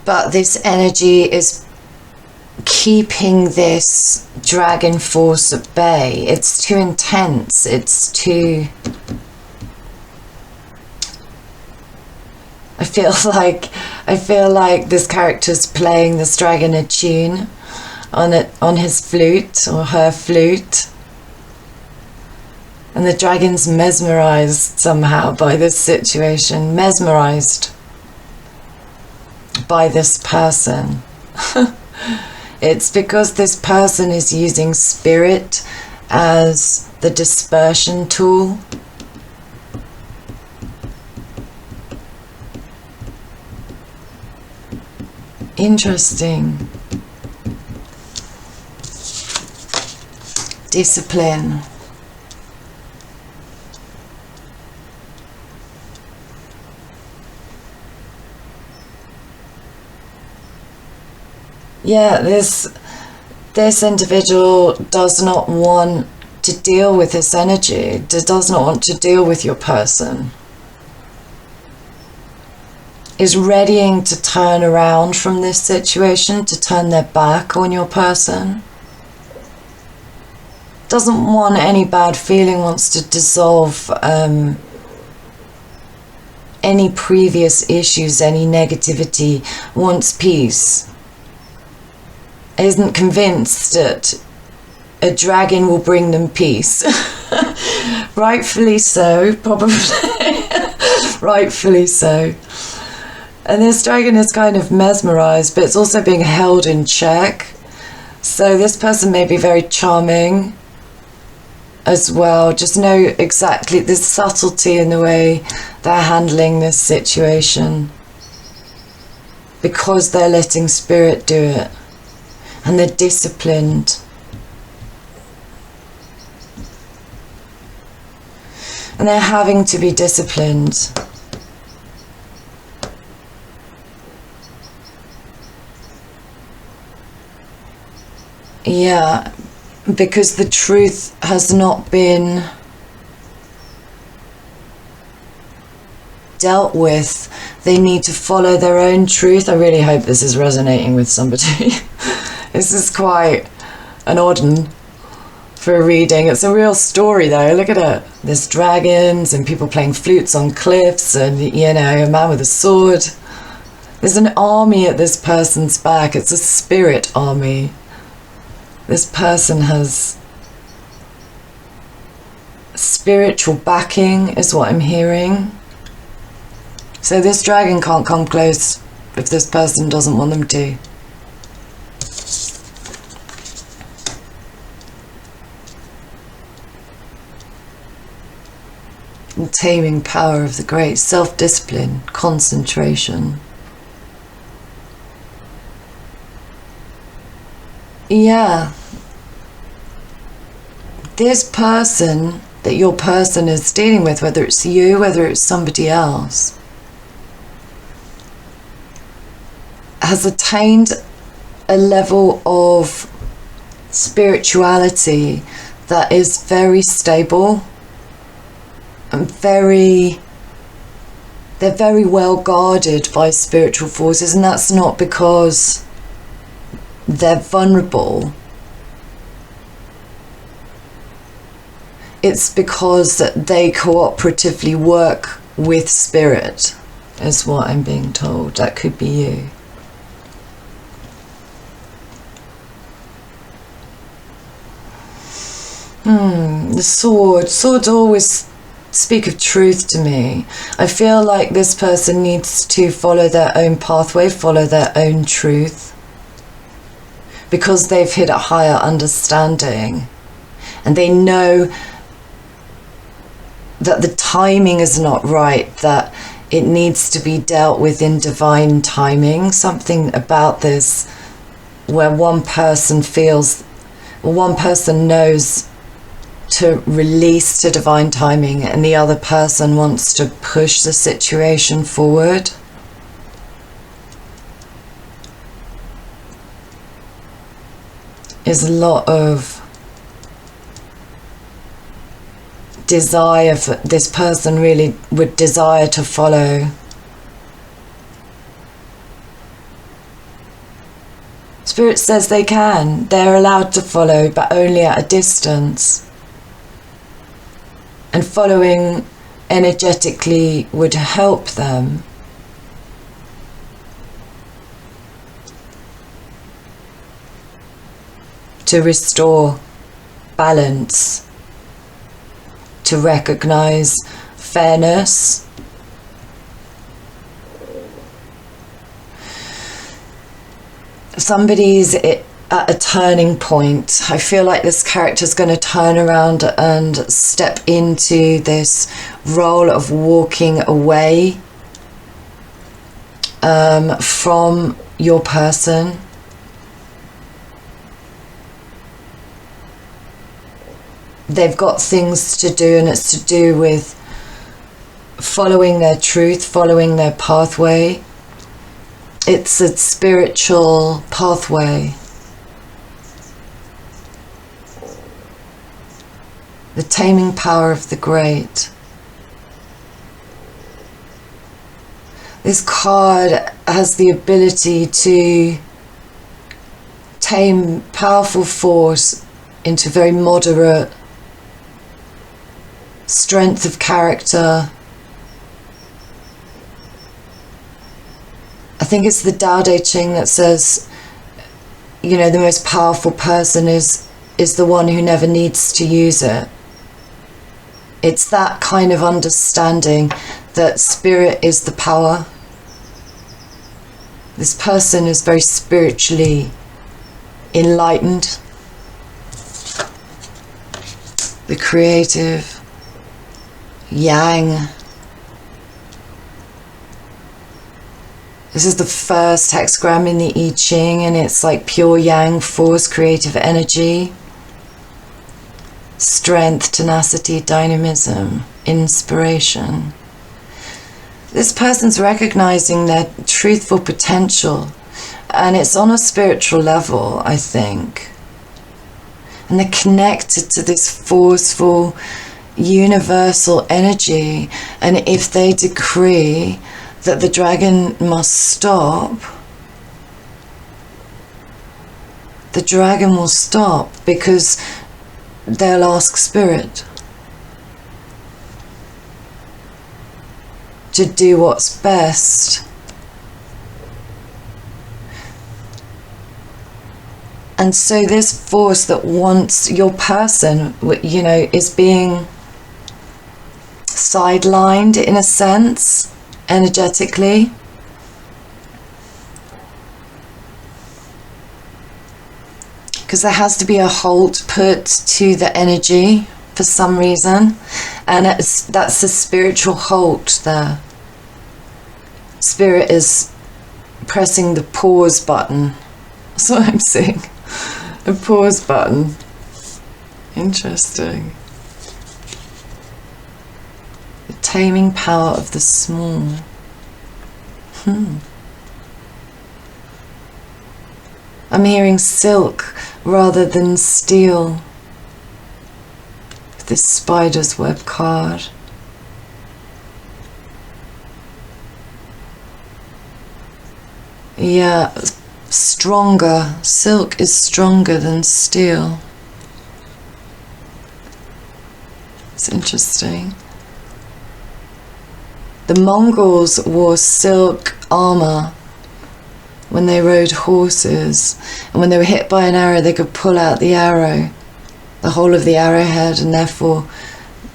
But this energy is keeping this dragon force at bay. It's too intense. It's too... I feel like this character's playing this dragon a tune on his flute or her flute. And the dragon's mesmerized somehow by this situation. Mesmerized by this person. It's because this person is using spirit as the dispersion tool. Interesting. Discipline. Yeah, this individual does not want to deal with this energy, does not want to deal with your person. Is readying to turn around from this situation, to turn their back on your person. Doesn't want any bad feeling, wants to dissolve any previous issues, any negativity, wants peace. Isn't convinced that a dragon will bring them peace. Rightfully so, probably. Rightfully so. And this dragon is kind of mesmerized, but it's also being held in check. So this person may be very charming as well. Just know exactly the subtlety in the way they're handling this situation. because they're letting spirit do it, and they're disciplined. And they're having to be disciplined. Yeah, because the truth has not been dealt with. They need to follow their own truth. I really hope this is resonating with somebody. This is quite an odd one for a reading. It's a real story though. Look at it. There's dragons and people playing flutes on cliffs and, you know, a man with a sword. There's an army at this person's back. It's a spirit army. This person has spiritual backing, is what I'm hearing. So this dragon can't come close if this person doesn't want them to. The taming power of the great, self-discipline, concentration. Yeah. This person that your person is dealing with, whether it's you, whether it's somebody else, has attained a level of spirituality that is very stable and they're very well guarded by spiritual forces, and that's not because they're vulnerable. It's because that they cooperatively work with spirit, is what I'm being told. That could be you. The sword. Swords always speak of truth to me. I feel like this person needs to follow their own pathway, follow their own truth, because they've hit a higher understanding and they know that the timing is not right, that it needs to be dealt with in divine timing. Something about this where one person knows to release to divine timing and the other person wants to push the situation forward. Is a lot of desire for this person, really would desire to follow. Spirit says they can, they're allowed to follow, but only at a distance. And following energetically would help them. To restore balance, to recognize fairness. Somebody's at a turning point. I feel like this character's going to turn around and step into this role of walking away from your person. They've got things to do, and it's to do with following their truth, following their pathway. It's a spiritual pathway. The taming power of the great. This card has the ability to tame powerful force into very moderate strength of character. I think it's the Tao Te Ching that says, you know, the most powerful person is the one who never needs to use it. It's that kind of understanding that spirit is the power. This person is very spiritually enlightened. The creative, yang, This is the first hexagram in the I Ching, and it's like pure yang force, creative energy, strength, tenacity, dynamism, inspiration. This person's recognizing their truthful potential, and it's on a spiritual level, I think. And they're connected to this forceful, universal energy. And if they decree that the dragon must stop, the dragon will stop, because they'll ask Spirit to do what's best. And so this force that wants your person, you know, is being sidelined in a sense, energetically. Because there has to be a halt put to the energy for some reason. And that's a spiritual halt there. Spirit is pressing the pause button. That's what I'm seeing. A pause button. Interesting. The taming power of the small. I'm hearing silk rather than steel. This spider's web card. Yeah, stronger. Silk is stronger than steel. It's interesting. The Mongols wore silk armor when they rode horses, and when they were hit by an arrow they could pull out the arrow, the whole of the arrowhead, and therefore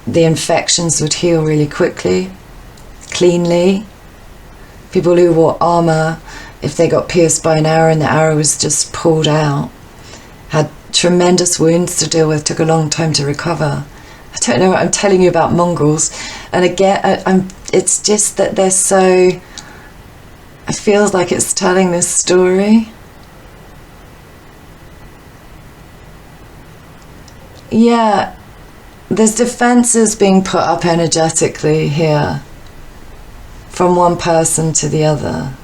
the infections would heal really quickly, cleanly. People who wore armor, if they got pierced by an arrow and the arrow was just pulled out, had tremendous wounds to deal with, took a long time to recover. I don't know what I'm telling you about Mongols. And again, it's just that they're so... It feels like it's telling this story. Yeah, there's defenses being put up energetically here from one person to the other.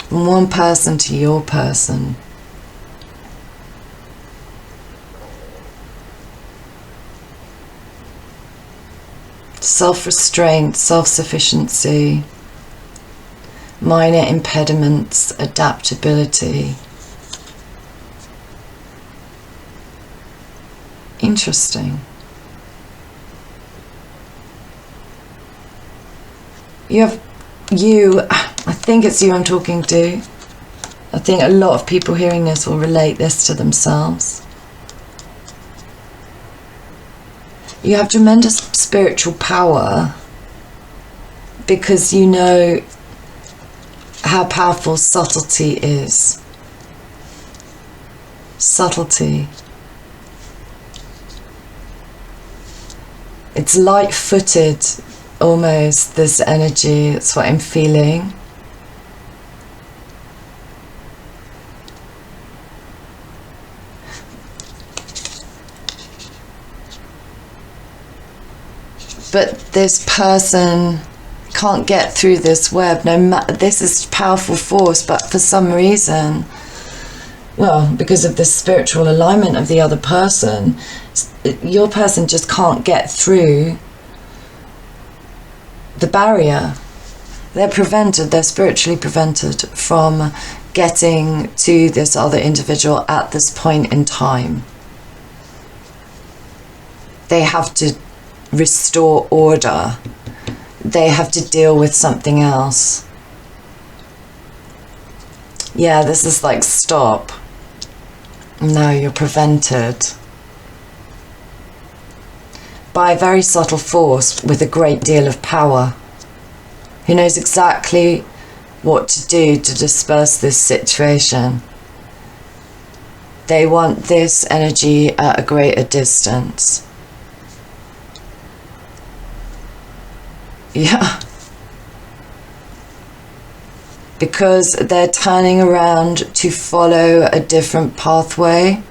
From one person to your person. Self-restraint, self-sufficiency, minor impediments, adaptability. Interesting. I think it's you I'm talking to. I think a lot of people hearing this will relate this to themselves. You have tremendous spiritual power because you know how powerful subtlety is. Subtlety. It's light-footed, almost, this energy. That's what I'm feeling. But this person can't get through this web. This is powerful force, but for some reason, well, because of the spiritual alignment of the other person, your person just can't get through the barrier. They're prevented, they're spiritually prevented from getting to this other individual at this point in time. They have to restore order. They have to deal with something else. Yeah, this is like, stop. No, you're prevented by a very subtle force with a great deal of power, who knows exactly what to do to disperse this situation. They want this energy at a greater distance. Yeah. Because they're turning around to follow a different pathway.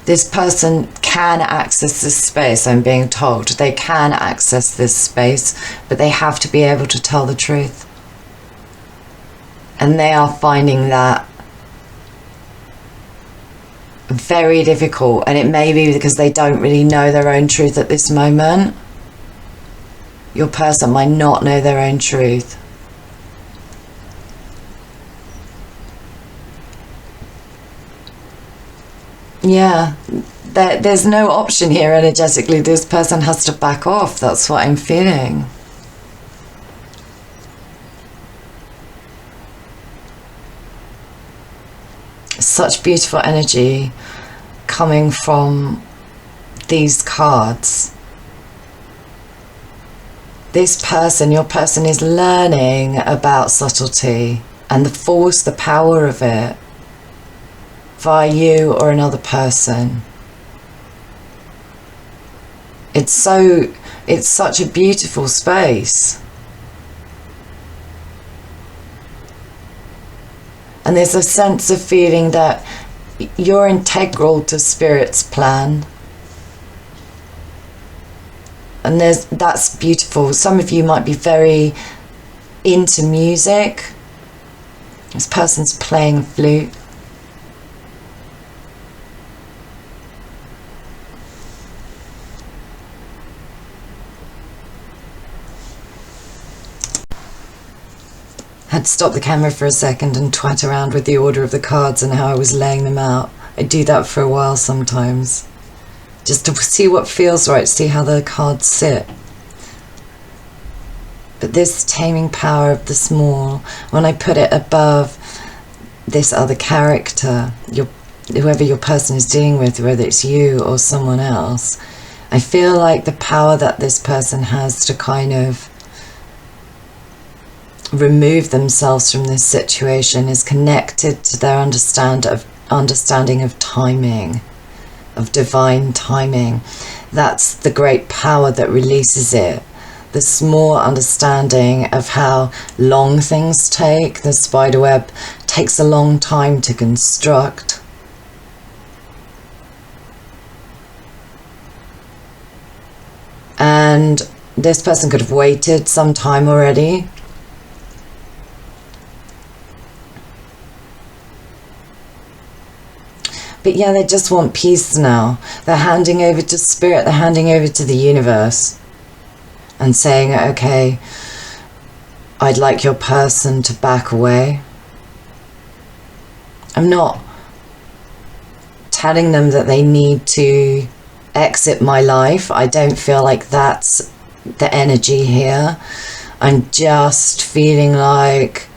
This person can access this space, I'm being told. They can access this space, but they have to be able to tell the truth. And they are finding that very difficult. And it may be because they don't really know their own truth at this moment. Your person might not know their own truth. Yeah, there's no option here energetically. This person has to back off. That's what I'm feeling. Such beautiful energy coming from these cards. This person, your person, is learning about subtlety and the force, the power of it, via you or another person. It's such a beautiful space. And there's a sense of feeling that you're integral to Spirit's plan. And that's beautiful. Some of you might be very into music. This person's playing a flute. Had to stop the camera for a second and twat around with the order of the cards and how I was laying them out. I do that for a while sometimes, just to see what feels right, see how the cards sit. But this taming power of the small, when I put it above this other character, whoever your person is dealing with, whether it's you or someone else, I feel like the power that this person has to kind of remove themselves from this situation is connected to their understanding of timing, of divine timing. That's the great power that releases it. The small understanding of how long things take. The spiderweb takes a long time to construct. And this person could have waited some time already. But yeah, they just want peace now. They're handing over to Spirit, they're handing over to the universe and saying, okay, I'd like your person to back away. I'm not telling them that they need to exit my life. I don't feel like that's the energy here. I'm just feeling like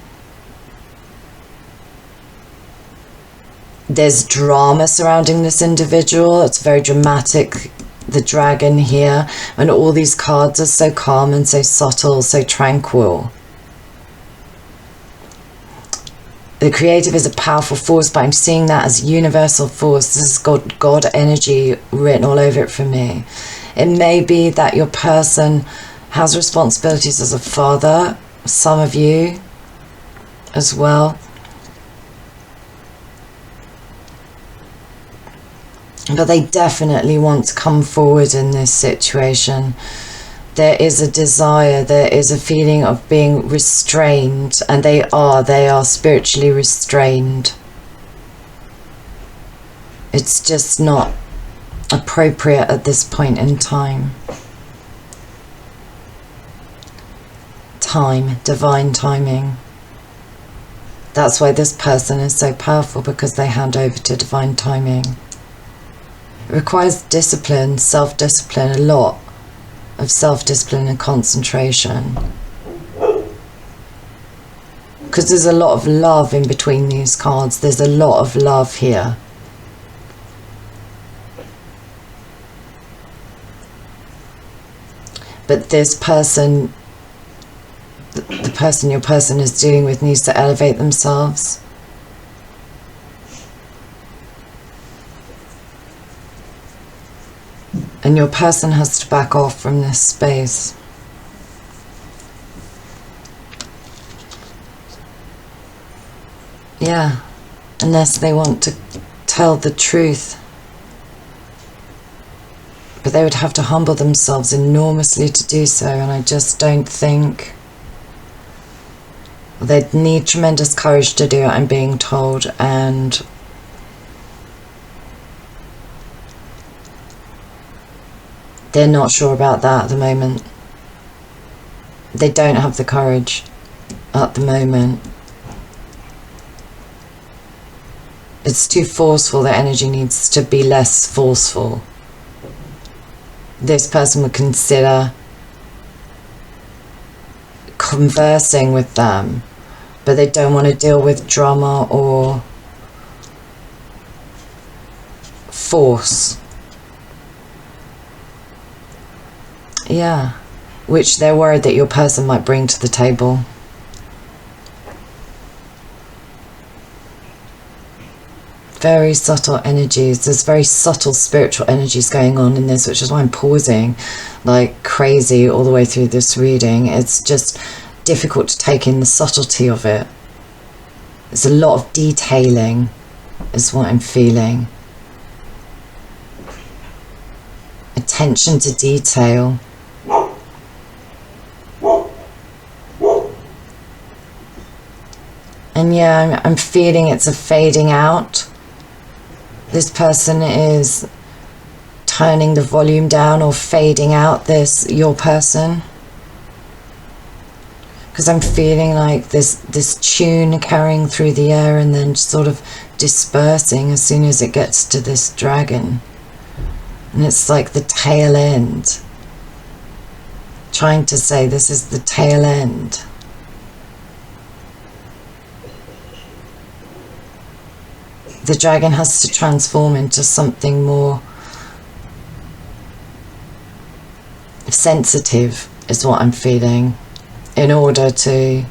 there's drama surrounding this individual. It's very dramatic, the dragon here, and all these cards are so calm and so subtle, so tranquil. The creative is a powerful force, but I'm seeing that as universal force. This has got God energy written all over it for me. It may be that your person has responsibilities as a father, some of you as well. But they definitely want to come forward in this situation. There is a desire, there is a feeling of being restrained, and they are spiritually restrained. It's just not appropriate at this point in time. Time, divine timing. That's why this person is so powerful, because they hand over to divine timing. It requires discipline, self-discipline, a lot of self-discipline and concentration. Because there's a lot of love in between these cards. There's a lot of love here. But this person, the person your person is dealing with, needs to elevate themselves. And your person has to back off from this space. Yeah, unless they want to tell the truth. But they would have to humble themselves enormously to do so, and I just don't think... They'd need tremendous courage to do it, I'm being told, and they're not sure about that at the moment. They don't have the courage at the moment. It's too forceful. The energy needs to be less forceful. This person would consider conversing with them, but they don't want to deal with drama or force. Yeah, which they're worried that your person might bring to the table. Very subtle energies. There's very subtle spiritual energies going on in this, which is why I'm pausing like crazy all the way through this reading. It's just difficult to take in the subtlety of it. There's a lot of detailing is what I'm feeling. Attention to detail. And yeah, I'm feeling it's a fading out. This person is turning the volume down or fading out your person. Because I'm feeling like this tune carrying through the air and then sort of dispersing as soon as it gets to this dragon. And it's like the tail end. Trying to say this is the tail end. The dragon has to transform into something more sensitive, is what I'm feeling, in order to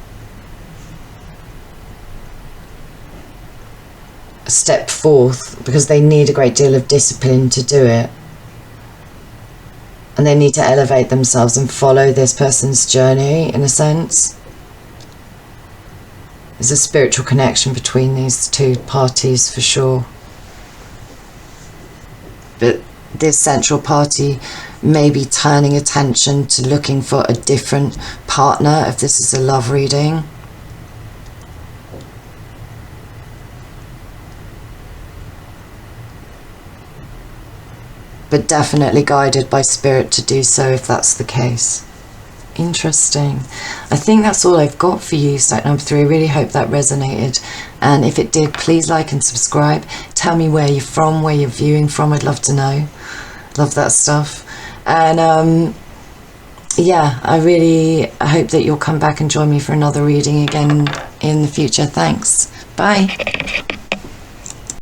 step forth, because they need a great deal of discipline to do it. And they need to elevate themselves and follow this person's journey, in a sense. There's a spiritual connection between these two parties for sure. But this central party may be turning attention to looking for a different partner if this is a love reading. But definitely guided by spirit to do so if that's the case. Interesting. I think that's all I've got for you, site number 3. I really hope that resonated, and if it did, please like and subscribe. Tell me where you're from, where you're viewing from. I'd love to know. Love that stuff. And yeah, I hope that you'll come back and join me for another reading again in the future. Thanks. Bye.